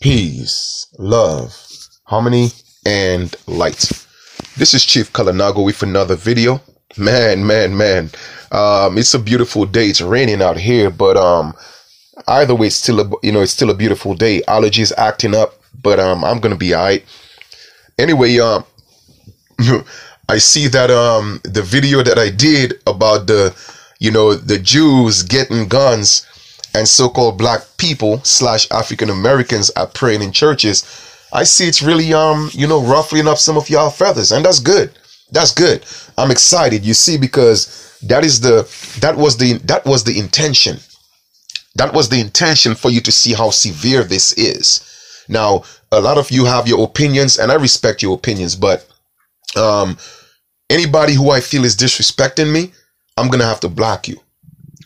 Peace, love, harmony, and light. This is Chief Kalanago with another video. Man. It's a beautiful day. It's raining out here, but either way, it's still it's still a beautiful day. Allergies acting up, but I'm gonna be alright. Anyway, I see that the video that I did about the Jews getting guns and so-called black people / African Americans are praying in churches. I see it's really ruffling up some of y'all feathers, and that's good. That's good. I'm excited, you see, because that was the intention. That was the intention, for you to see how severe this is. Now, a lot of you have your opinions, and I respect your opinions, but anybody who I feel is disrespecting me, I'm gonna have to block you.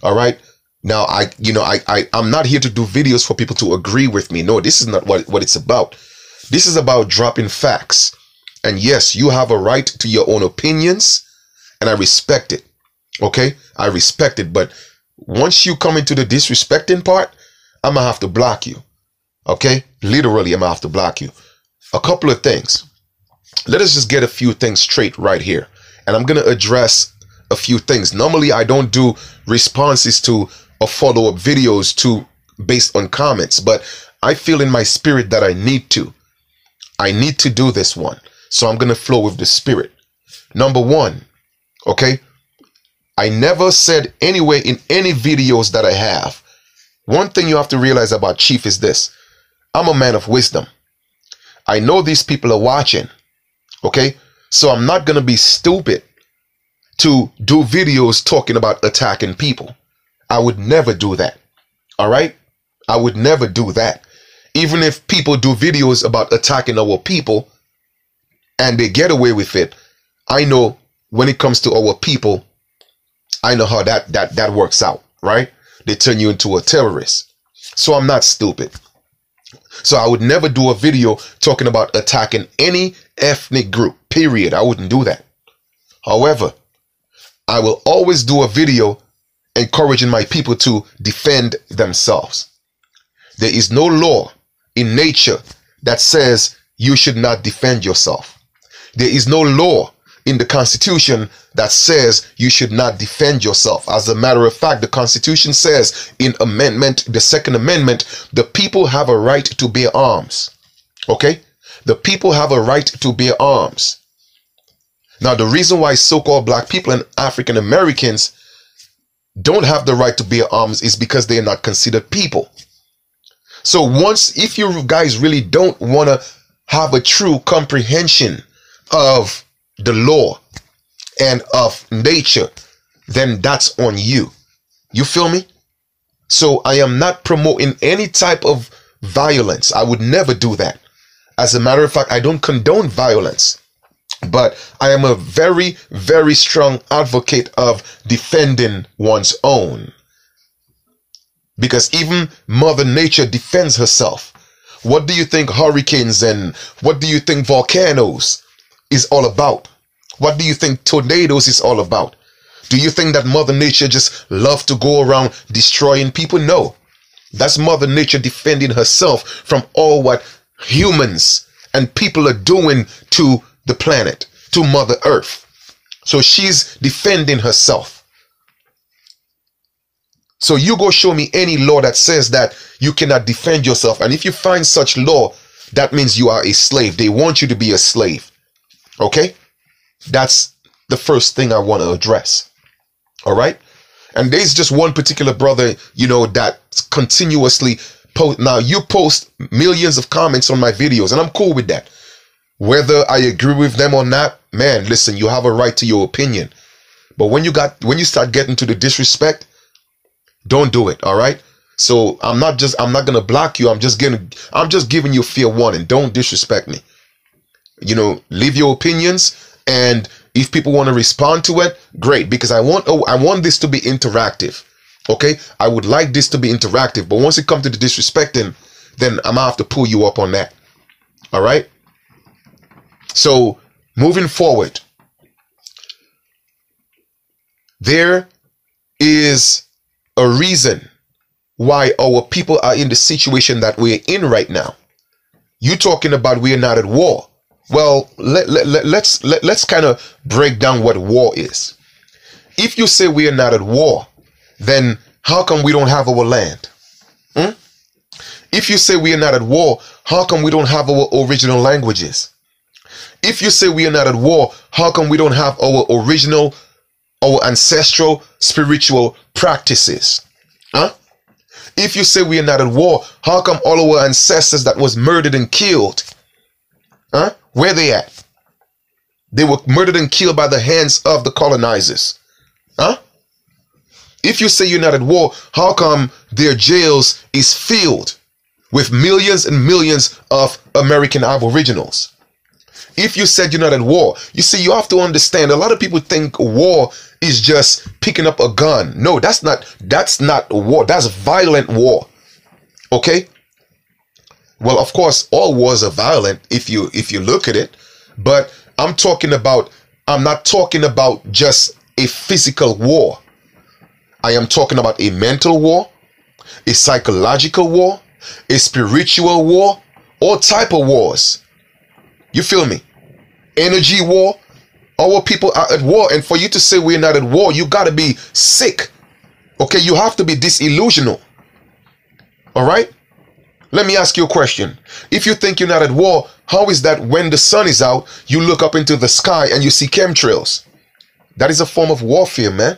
All right. Now, I'm not here to do videos for people to agree with me. No, this is not what it's about. This is about dropping facts. And yes, you have a right to your own opinions, and I respect it. Okay? I respect it. But once you come into the disrespecting part, I'm going to have to block you. Okay? Literally, I'm going to have to block you. A couple of things. Let us just get a few things straight right here. And I'm going to address a few things. Normally, I don't do responses to or follow-up videos based on comments, but I feel in my spirit that I need to. I need to do this one. So I'm going to flow with the spirit. Number one, okay? I never said anywhere in any videos that I have. One thing you have to realize about Chief is this. I'm a man of wisdom. I know these people are watching, okay? So I'm not going to be stupid to do videos talking about attacking people. I would never do that. All right? I would never do that. Even if people do videos about attacking our people and they get away with it, I know when it comes to our people, I know how that works out, right? They turn you into a terrorist. So I'm not stupid. So I would never do a video talking about attacking any ethnic group, period. I wouldn't do that. However, I will always do a video encouraging my people to defend themselves. There is no law in nature that says you should not defend yourself. There is no law in the Constitution that says you should not defend yourself. As a matter of fact, the Constitution says in the Second Amendment, the people have a right to bear arms. Okay? The people have a right to bear arms. Now, the reason why so-called black people and African Americans don't have the right to bear arms is because they are not considered people. So if you guys really don't want to have a true comprehension of the law and of nature, then that's on you. You feel me? So I am not promoting any type of violence. I would never do that. As a matter of fact, I don't condone violence. But I am a very, very strong advocate of defending one's own. Because even Mother Nature defends herself. What do you think hurricanes and what do you think volcanoes is all about? What do you think tornadoes is all about? Do you think that Mother Nature just loves to go around destroying people? No. That's Mother Nature defending herself from all what humans and people are doing to the planet, to Mother Earth. So she's defending herself. So you go show me any law that says that you cannot defend yourself. And if you find such law, that means you are a slave. They want you to be a slave. Okay? That's the first thing I want to address. All right? And there's just one particular brother, that continuously post. Now, you post millions of comments on my videos, and I'm cool with that. Whether I agree with them or not, man, listen, you have a right to your opinion. But when you start getting to the disrespect, don't do it, all right? So I'm not gonna block you. I'm just giving you a fair warning. Don't disrespect me. Leave your opinions, and if people want to respond to it, great, because I want this to be interactive. Okay? I would like this to be interactive, but once it comes to the disrespecting, then I'm gonna have to pull you up on that. All right? So, moving forward, there is a reason why our people are in the situation that we're in right now. You talking about we are not at war. Well, let's kind of break down what war is. If you say we are not at war, then how come we don't have our land? If you say we are not at war, how come we don't have our original languages? If you say we are not at war, how come we don't have our original, our ancestral spiritual practices? If you say we are not at war, how come all our ancestors that was murdered and killed, where they at? They were murdered and killed by the hands of the colonizers. If you say you're not at war, how come their jails is filled with millions and millions of American Aboriginals? If you said you're not at war, you see, you have to understand, a lot of people think war is just picking up a gun. No, that's not war. That's violent war. Okay? Well, of course, all wars are violent if you look at it, but I'm not talking about just a physical war. I am talking about a mental war, a psychological war, a spiritual war, all type of wars. You feel me? Energy war. Our people are at war, and for you to say we're not at war, you gotta be sick. Okay, you have to be disillusional. All right? Let me ask you a question. If you think you're not at war, how is that when the sun is out, you look up into the sky and you see chemtrails? That is a form of warfare, man.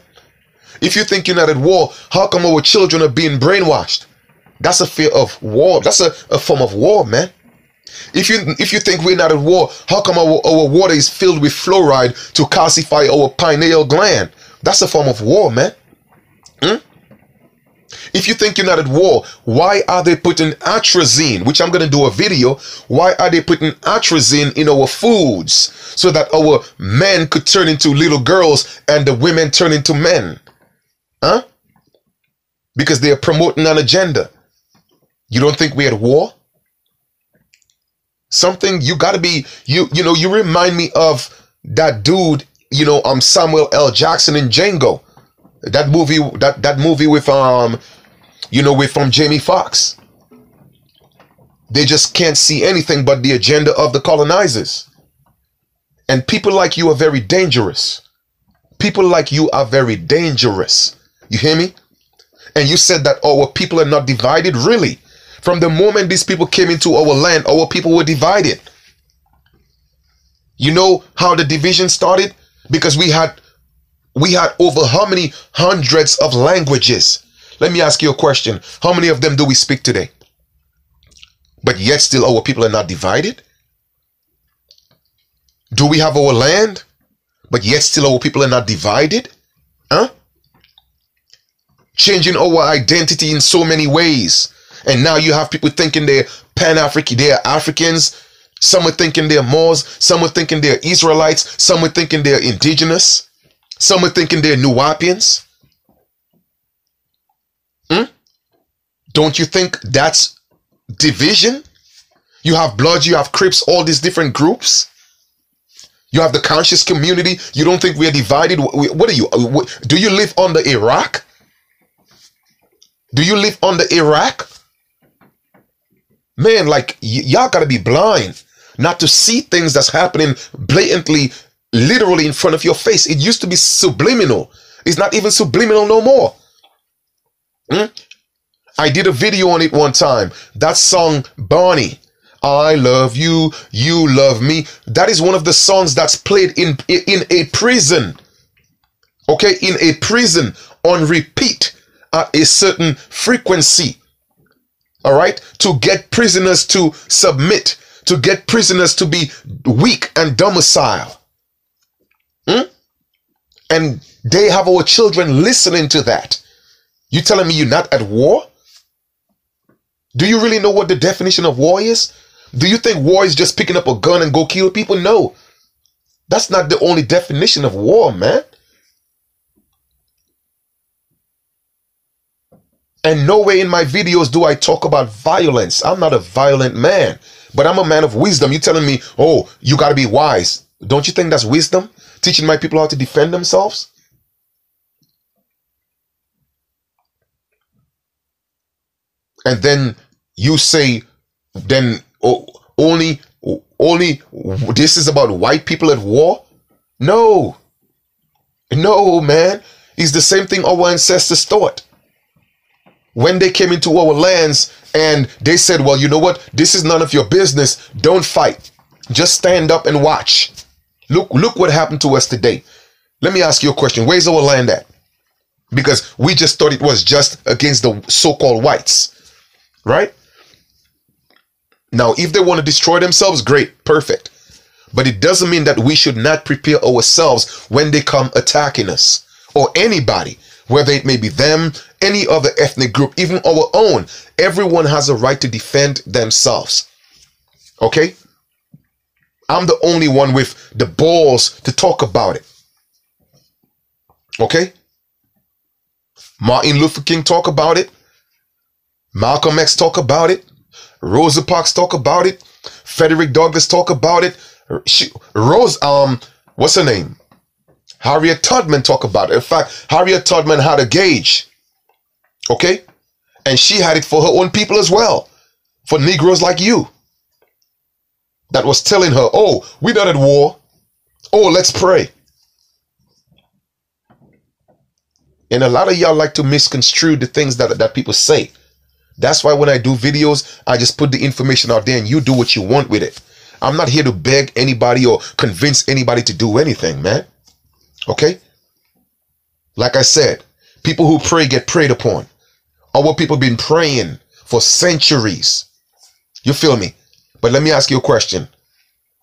If you think you're not at war, how come our children are being brainwashed? That's a fear of war. That's a form of war, man. If you think we're not at war, how come our water is filled with fluoride to calcify our pineal gland? That's a form of war, man. If you think you're not at war, why are they putting atrazine, which I'm going to do a video, why are they putting atrazine in our foods so that our men could turn into little girls and the women turn into men? Because they are promoting an agenda. You don't think we're at war? Something you gotta be, you remind me of that dude, Samuel L. Jackson in Django. That movie with with Jamie Foxx. They just can't see anything but the agenda of the colonizers. And people like you are very dangerous. People like you are very dangerous. You hear me? And you said that our people are not divided. Really? From the moment these people came into our land, our people were divided. You know how the division started? Because we had over how many hundreds of languages? Let me ask you a question. How many of them do we speak today? But yet still our people are not divided? Do we have our land? But yet still our people are not divided? Changing our identity in so many ways. And now you have people thinking they're Pan-African, they're Africans. Some are thinking they're Moors. Some are thinking they're Israelites. Some are thinking they're indigenous. Some are thinking they're Nuwapians. Don't you think that's division? You have Bloods, you have Crips, all these different groups. You have the conscious community. You don't think we're divided? What are you? Do you live under Iraq? Do you live under Iraq? Man, like, y'all gotta be blind not to see things that's happening blatantly, literally in front of your face. It used to be subliminal. It's not even subliminal no more. I did a video on it one time. That song, Barney, I love you, you love me. That is one of the songs that's played in a prison. Okay, in a prison on repeat at a certain frequency. All right, to get prisoners to submit, to get prisoners to be weak and domicile. And they have our children listening to that. You telling me you're not at war? Do you really know what the definition of war is? Do you think war is just picking up a gun and go kill people? No. That's not the only definition of war, man. And nowhere in my videos do I talk about violence. I'm not a violent man, but I'm a man of wisdom. You telling me, oh, you got to be wise. Don't you think that's wisdom? Teaching my people how to defend themselves? And then you say, then, oh, only this is about white people at war? No. No, man. It's the same thing our ancestors thought. When they came into our lands and they said, well, you know what? This is none of your business. Don't fight. Just stand up and watch. Look what happened to us today. Let me ask you a question. Where's our land at? Because we just thought it was just against the so-called whites, right? Now, if they want to destroy themselves, great, perfect. But it doesn't mean that we should not prepare ourselves when they come attacking us, or anybody, whether it may be them, any other ethnic group, even our own. Everyone has a right to defend themselves. Okay? I'm the only one with the balls to talk about it. Okay? Martin Luther King talk about it. Malcolm X talk about it. Rosa Parks talk about it. Frederick Douglass talk about it. What's her name? Harriet Tubman talk about it. In fact, Harriet Tubman had a gauge. Okay? And she had it for her own people as well. For Negroes like you. That was telling her, oh, we're not at war. Oh, let's pray. And a lot of y'all like to misconstrue the things that people say. That's why when I do videos, I just put the information out there and you do what you want with it. I'm not here to beg anybody or convince anybody to do anything, man. Okay? Like I said, people who pray get prayed upon. Our people been praying for centuries. You feel me? But let me ask you a question.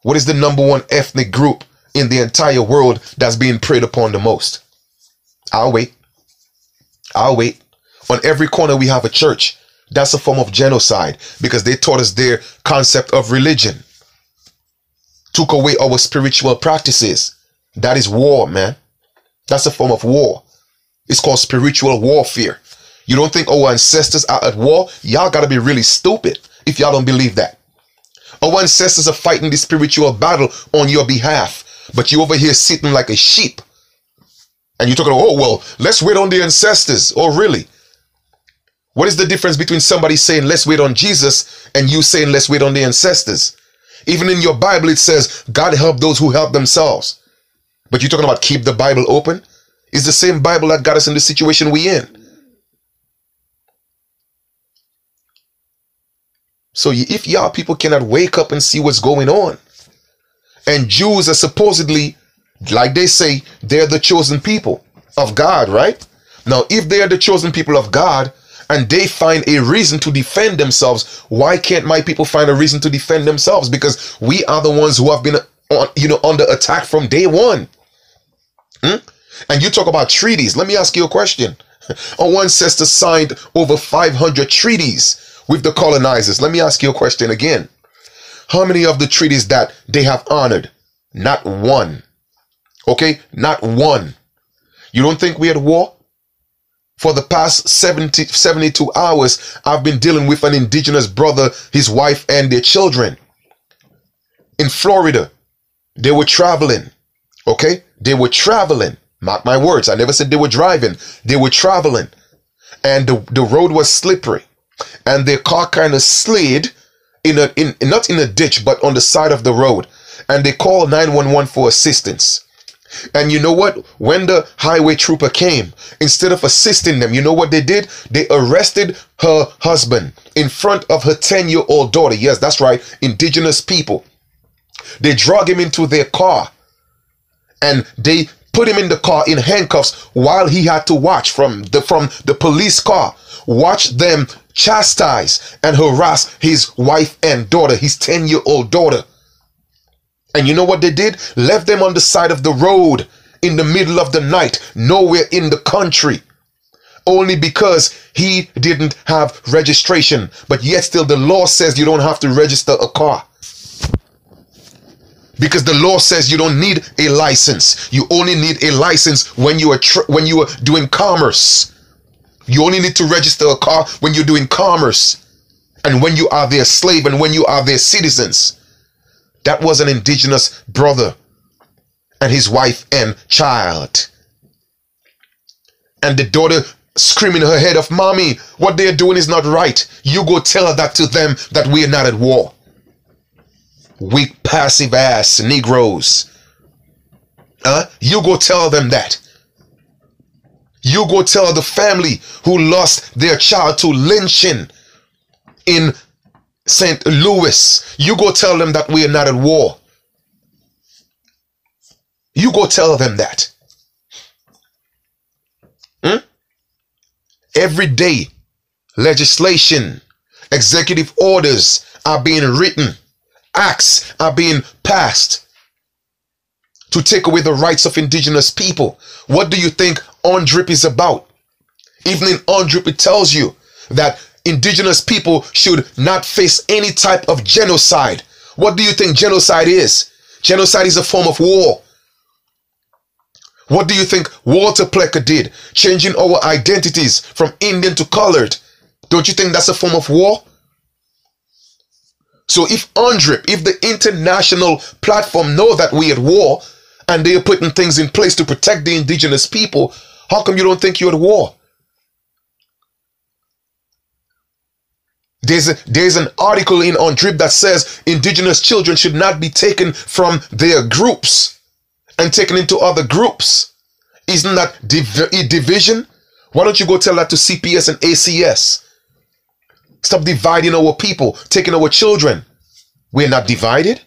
What is the #1 ethnic group in the entire world that's being preyed upon the most? I'll wait. I'll wait. On every corner we have a church. That's a form of genocide because they taught us their concept of religion. Took away our spiritual practices. That is war, man. That's a form of war. It's called spiritual warfare. You don't think our ancestors are at war? Y'all gotta be really stupid if y'all don't believe that. Our ancestors are fighting the spiritual battle on your behalf, but you over here sitting like a sheep. And you're talking, oh, well, let's wait on the ancestors. Oh, really? What is the difference between somebody saying, let's wait on Jesus, and you saying, let's wait on the ancestors? Even in your Bible, it says, God help those who help themselves. But you're talking about keep the Bible open? It's the same Bible that got us in the situation we in. So if y'all people cannot wake up and see what's going on, and Jews are supposedly, like they say, they're the chosen people of God, right? Now, if they are the chosen people of God, and they find a reason to defend themselves, why can't my people find a reason to defend themselves? Because we are the ones who have been under attack from day one. And you talk about treaties. Let me ask you a question. Our ancestors signed over 500 treaties with the colonizers. Let me ask you a question again. How many of the treaties that they have honored? Not one. Okay? Not one. You don't think we had war? For the past 72 hours, I've been dealing with an indigenous brother, his wife, and their children. In Florida, they were traveling. Okay? They were traveling. Mark my words. I never said they were driving. They were traveling. And the road was slippery. And their car kind of slid not in a ditch, but on the side of the road. And they called 911 for assistance. And you know what? When the highway trooper came, instead of assisting them, you know what they did? They arrested her husband in front of her 10-year-old daughter. Yes, that's right. Indigenous people. They drug him into their car and they put him in the car in handcuffs while he had to watch from the police car, watch them chastise and harass his wife and daughter, his 10-year-old daughter. And you know what they did? Left them on the side of the road in the middle of the night, nowhere in the country. Only because he didn't have registration. But yet still the law says you don't have to register a car. Because the law says you don't need a license. You only need a license when you are doing commerce. You only need to register a car when you're doing commerce. And when you are their slave and when you are their citizens. That was an indigenous brother and his wife and child. And the daughter screaming her head off, Mommy, what they're doing is not right. You go tell that to them that we are not at war. weak, passive ass Negroes. You go tell them that. You go tell the family who lost their child to lynching in St. Louis. You go tell them that we are not at war. You go tell them that. Every day, legislation, executive orders are being written. Acts are being passed to take away the rights of indigenous people. What do you think UNDRIP is about? Even in UNDRIP, it tells you that indigenous people should not face any type of genocide. What do you think genocide is? Genocide is a form of war. What do you think Walter Plecker did? Changing our identities from Indian to colored. Don't you think that's a form of war? So if UNDRIP, if the international platform know that we at war and they are putting things in place to protect the indigenous people, how come you don't think you're at war? There's an article in UNDRIP that says indigenous children should not be taken from their groups and taken into other groups. Isn't that division? Why don't you go tell that to CPS and ACS? Stop dividing our people, taking our children. We're not divided.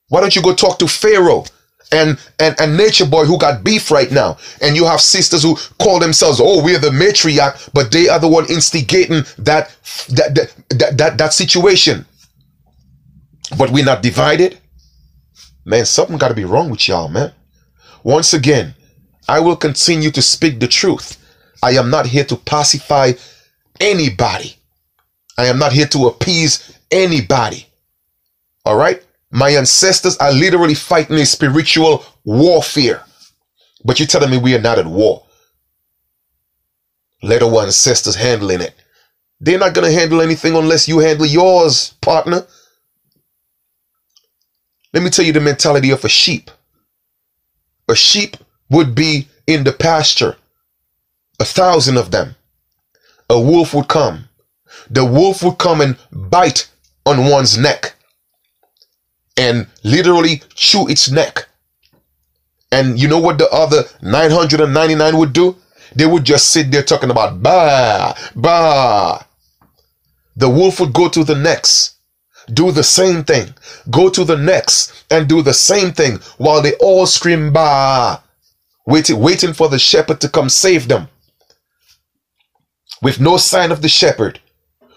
Why don't you go talk to Pharaoh and Nature Boy who got beef right now? And you have sisters who call themselves, oh, we're the matriarch, but they are the one instigating that situation. But we're not divided. Man, something got to be wrong with y'all, man. Once again, I will continue to speak the truth. I am not here to pacify anybody. I am not here to appease anybody. All right? My ancestors are literally fighting a spiritual warfare. But you're telling me we are not at war. Let our ancestors handling it. They're not going to handle anything unless you handle yours, partner. Let me tell you the mentality of a sheep. A sheep would be in the pasture. 1,000 of them. A wolf would come. The wolf would come and bite on one's neck and literally chew its neck. And you know what the other 999 would do? They would just sit there talking about bah, bah. The wolf would go to the next, do the same thing, go to the next and do the same thing while they all scream bah, waiting for the shepherd to come save them. With no sign of the shepherd.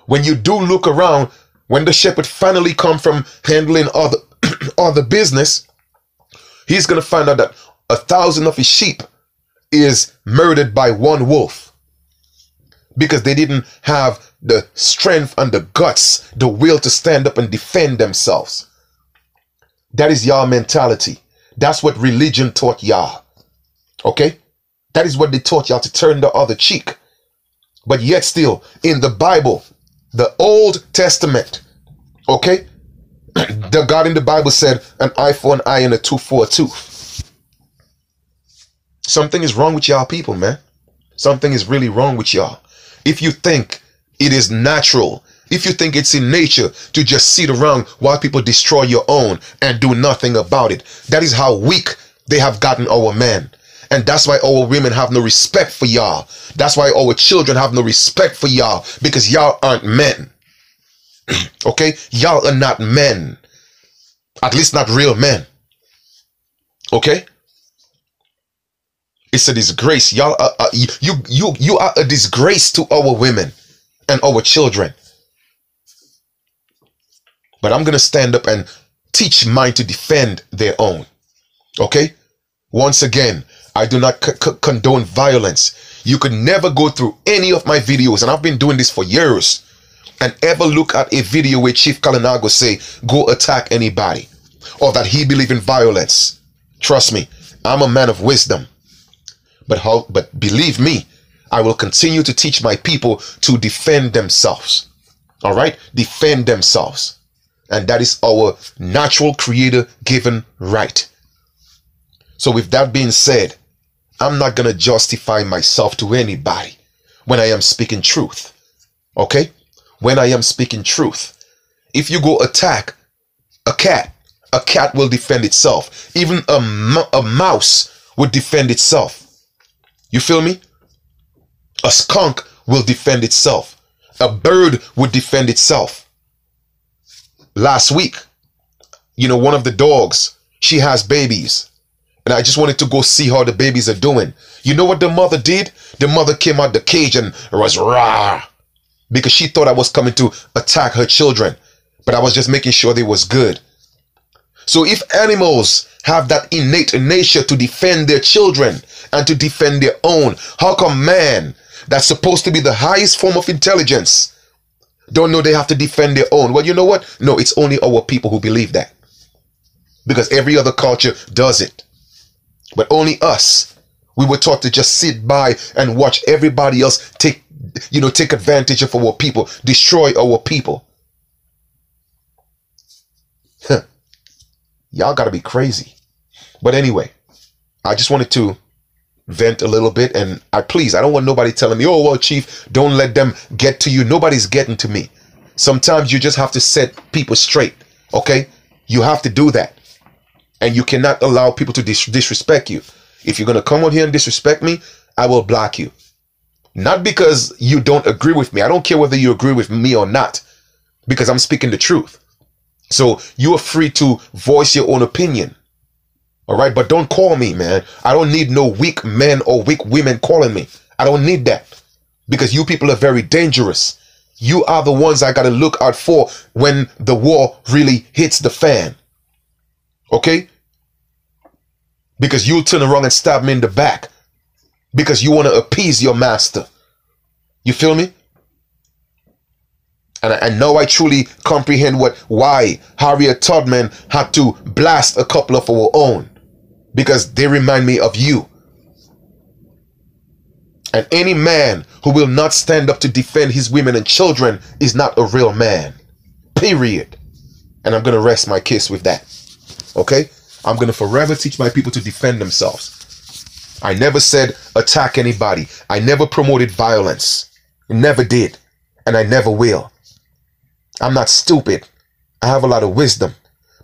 When you do look around, when the shepherd finally come from handling other business, he's going to find out that 1,000 of his sheep is murdered by one wolf. Because they didn't have the strength and the guts, the will to stand up and defend themselves. That is y'all mentality. That's what religion taught y'all. Okay? That is what they taught y'all, to turn the other cheek. But yet still, in the Bible, the Old Testament, okay, the God in the Bible said, an eye for an eye and a tooth for a tooth. Something is wrong with y'all people, man. Something is really wrong with y'all. If you think it is natural, if you think it's in nature to just sit around while people destroy your own and do nothing about it, that is how weak they have gotten our men. And that's why our women have no respect for y'all. That's why our children have no respect for y'all, because y'all aren't men. Okay? Y'all are not men. At least not real men. Okay? It's a disgrace. Y'all are, you are a disgrace to our women and our children. But I'm going to stand up and teach mine to defend their own. Okay? Once again, I do not condone violence. You could never go through any of my videos, and I've been doing this for years, and ever look at a video where Chief Kalinago say, go attack anybody, or that he believe in violence. Trust me, I'm a man of wisdom. But believe me, I will continue to teach my people to defend themselves. All right? Defend themselves. And that is our natural creator given right. So with that being said, I'm not going to justify myself to anybody when I am speaking truth. Okay? When I am speaking truth. If you go attack a cat will defend itself. Even a mouse would defend itself. You feel me? A skunk will defend itself. A bird would defend itself. Last week, one of the dogs, she has babies. And I just wanted to go see how the babies are doing. You know what the mother did? The mother came out the cage and was rah, because she thought I was coming to attack her children. But I was just making sure they was good. So if animals have that innate nature to defend their children and to defend their own, how come man, that's supposed to be the highest form of intelligence, don't know they have to defend their own? Well, you know what? No, it's only our people who believe that. Because every other culture does it. But only us. We were taught to just sit by and watch everybody else take advantage of our people, destroy our people. Y'all gotta be crazy. But anyway, I just wanted to vent a little bit, and I don't want nobody telling me, oh, well, Chief, don't let them get to you. Nobody's getting to me. Sometimes you just have to set people straight, okay? You have to do that. And you cannot allow people to disrespect you. If you're going to come on here and disrespect me, I will block you. Not because you don't agree with me. I don't care whether you agree with me or not, because I'm speaking the truth. So you are free to voice your own opinion. All right. But don't call me, man. I don't need no weak men or weak women calling me. I don't need that, because you people are very dangerous. You are the ones I got to look out for when the war really hits the fan. Okay? Because you'll turn around and stab me in the back because you want to appease your master. You feel me? And now I truly comprehend why Harriet Tubman had to blast a couple of our own, because they remind me of you. And any man who will not stand up to defend his women and children is not a real man. Period. And I'm going to rest my case with that. Okay? I'm going to forever teach my people to defend themselves. I never said attack anybody. I never promoted violence. Never did. And I never will. I'm not stupid. I have a lot of wisdom.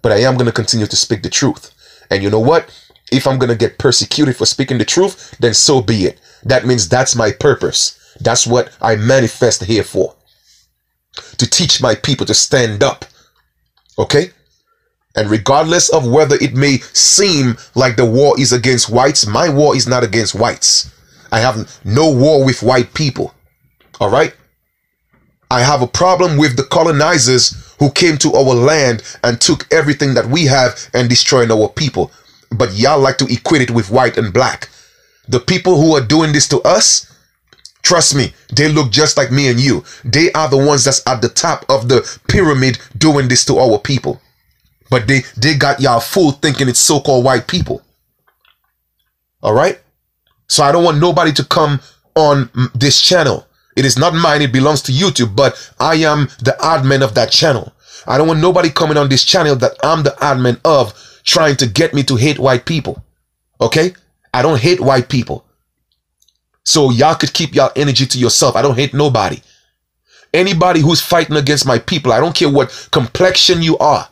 But I am going to continue to speak the truth. And you know what? If I'm going to get persecuted for speaking the truth, then so be it. That means that's my purpose. That's what I manifest here for. To teach my people to stand up. Okay? And regardless of whether it may seem like the war is against whites, my war is not against whites. I have no war with white people. All right? I have a problem with the colonizers who came to our land and took everything that we have and destroying our people. But y'all like to equate it with white and black. The people who are doing this to us, trust me, they look just like me and you. They are the ones that's at the top of the pyramid doing this to our people. But they got y'all fooled thinking it's so-called white people. All right? So I don't want nobody to come on this channel. It is not mine. It belongs to YouTube. But I am the admin of that channel. I don't want nobody coming on this channel that I'm the admin of trying to get me to hate white people. Okay? I don't hate white people. So y'all could keep y'all energy to yourself. I don't hate nobody. Anybody who's fighting against my people, I don't care what complexion you are.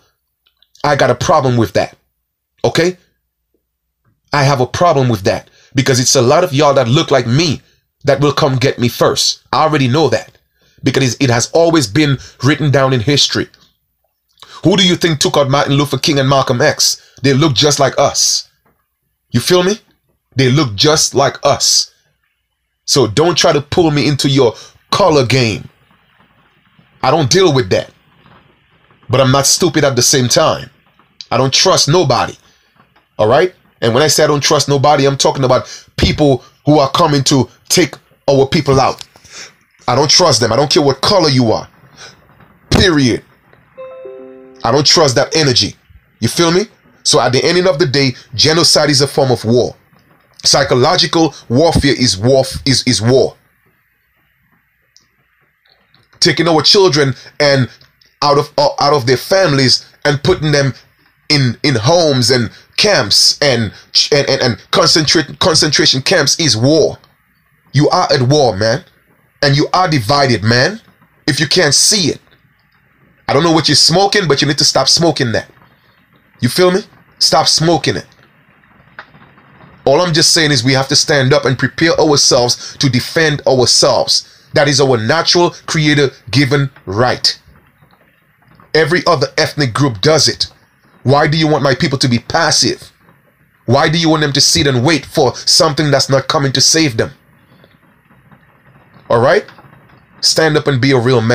I got a problem with that. Okay? I have a problem with that because it's a lot of y'all that look like me that will come get me first. I already know that because it has always been written down in history. Who do you think took out Martin Luther King and Malcolm X? They look just like us. You feel me? They look just like us. So don't try to pull me into your color game. I don't deal with that. But I'm not stupid at the same time. I don't trust nobody. All right? And when I say I don't trust nobody, I'm talking about people who are coming to take our people out. I don't trust them. I don't care what color you are. Period. I don't trust that energy. You feel me? So at the end of the day, genocide is a form of war. Psychological warfare is war. Taking our children and out of their families and putting them in homes and camps and concentration camps is war. You are at war, man. And you are divided, man. If you can't see it. I don't know what you're smoking, but you need to stop smoking that. You feel me? Stop smoking it. All I'm just saying is we have to stand up and prepare ourselves to defend ourselves. That is our natural creator given right. Every other ethnic group does it. Why do you want my people to be passive? Why do you want them to sit and wait for something that's not coming to save them? All right? Stand up and be a real man.